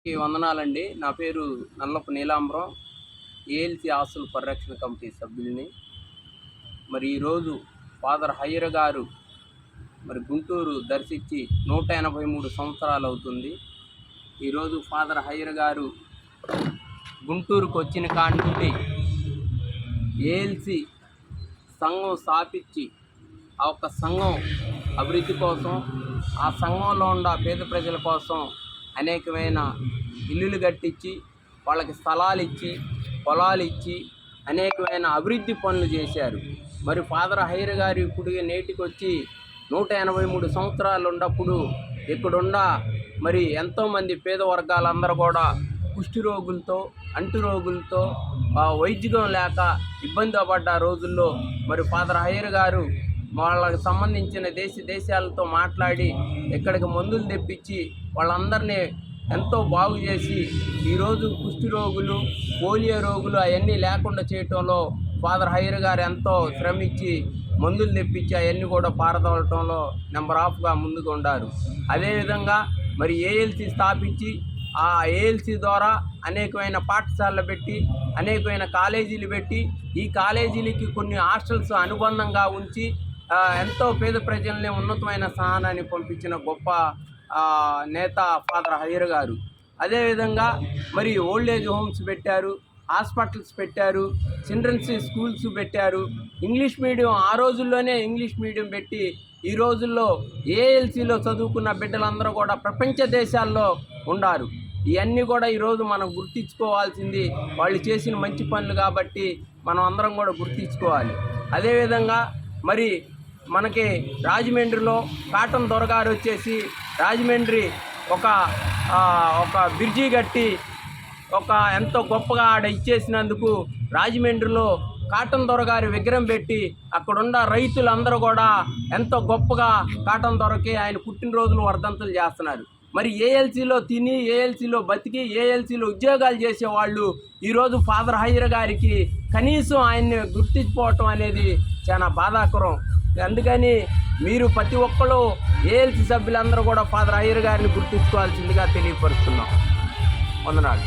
వందనాలండి. నా పేరు నల్లపు నీలాంబరం. ఏఎల్సీ ఆస్తుల పరిరక్షణ కమిటీ సభ్యుల్ని. మరి ఈరోజు ఫాదర్ హయ్యర్ గారు మరి గుంటూరు దర్శించి 183 సంవత్సరాలు అవుతుంది. ఈరోజు ఫాదర్ హయ్యర్ గారు గుంటూరుకు వచ్చిన కాడి నుండి ఏఎల్సీ సంఘం స్థాపించి ఆ ఒక్క సంఘం అభివృద్ధి కోసం, ఆ సంఘంలో ఉన్న పేద ప్రజల కోసం అనేకమైన ఇల్లులు కట్టించి, వాళ్ళకి స్థలాలు ఇచ్చి, పొలాలు ఇచ్చి అనేకమైన అభివృద్ధి పనులు చేశారు. మరి ఫాదర్ హయ్యర్ గారు ఇప్పుడు నేటికి వచ్చి 183 సంవత్సరాలు ఉన్నప్పుడు ఇక్కడున్న మరి ఎంతోమంది పేద వర్గాలందరూ కూడా కుష్టి రోగులతో, అంటు రోగులతో వైద్యం లేక ఇబ్బంది పడ్డ రోజుల్లో మరి ఫాదర్ హయ్యర్ గారు వాళ్ళకి సంబంధించిన దేశాలతో మాట్లాడి ఇక్కడికి మందులు తెప్పించి వాళ్ళందరినీ ఎంతో బాగు చేసి ఈరోజు కుష్టి రోగులు, పోలియో రోగులు అవన్నీ లేకుండా చేయటంలో ఫాదర్ హయ్యర్ గారు ఎంతో శ్రమించి మందులు తెప్పించి అవన్నీ కూడా పారదోలటంలో నెంబర్ ఆఫ్గా ముందుకు ఉండారు. అదేవిధంగా మరి ఏఎల్సీ స్థాపించి ఆ ఏఎల్సీ ద్వారా అనేకమైన పాఠశాలలు పెట్టి, అనేకమైన కాలేజీలు పెట్టి, ఈ కాలేజీలకి కొన్ని హాస్టల్స్ అనుబంధంగా ఉంచి ఎంతో పేద ప్రజల్ని ఉన్నతమైన స్థానాన్ని పంపించిన గొప్ప నేత ఫాదర్ హయ్యర్ గారు. అదేవిధంగా మరి ఓల్డ్ ఏజ్ హోమ్స్ పెట్టారు, హాస్పిటల్స్ పెట్టారు, చిల్డ్రన్స్ స్కూల్స్ పెట్టారు. ఇంగ్లీష్ మీడియం ఆ రోజుల్లోనే ఇంగ్లీష్ మీడియం పెట్టి ఈ రోజుల్లో ఏఎల్సీలో చదువుకున్న బిడ్డలందరూ కూడా ప్రపంచ దేశాల్లో ఉన్నారు. ఇవన్నీ కూడా ఈరోజు మనం గుర్తించుకోవాల్సింది వాళ్ళు చేసిన మంచి పనులు కాబట్టి మనం అందరం కూడా గుర్తించుకోవాలి. అదేవిధంగా మరి మనకి రాజమండ్రిలో కాటన్ దొరగారు వచ్చేసి రాజమండ్రి ఒక బ్రిడ్జి కట్టి ఎంతో గొప్పగా ఆడ ఇచ్చేసినందుకు రాజమండ్రిలో కాటన్ దొరగారి విగ్రహం పెట్టి అక్కడున్న రైతులందరూ కూడా ఎంతో గొప్పగా కాటన్ దొరకి ఆయన పుట్టినరోజులు వర్ధంతులు చేస్తున్నారు. మరి ఏఎల్సీలో తిని, ఏఎల్సీలో బతికి, ఏఎల్సీలో ఉద్యోగాలు చేసేవాళ్ళు ఈరోజు ఫాదర్ హయ్యర్ గారికి కనీసం ఆయన్ని గుర్తించుకోవటం అనేది చాలా బాధాకరం. అందుకని మీరు ప్రతి ఒక్కరు ఏఎల్సీ సభ్యులందరూ కూడా ఫాదర్ హయ్యర్ గారిని గుర్తించుకోవాల్సిందిగా తెలియపరుస్తున్నాం. వందనాలు.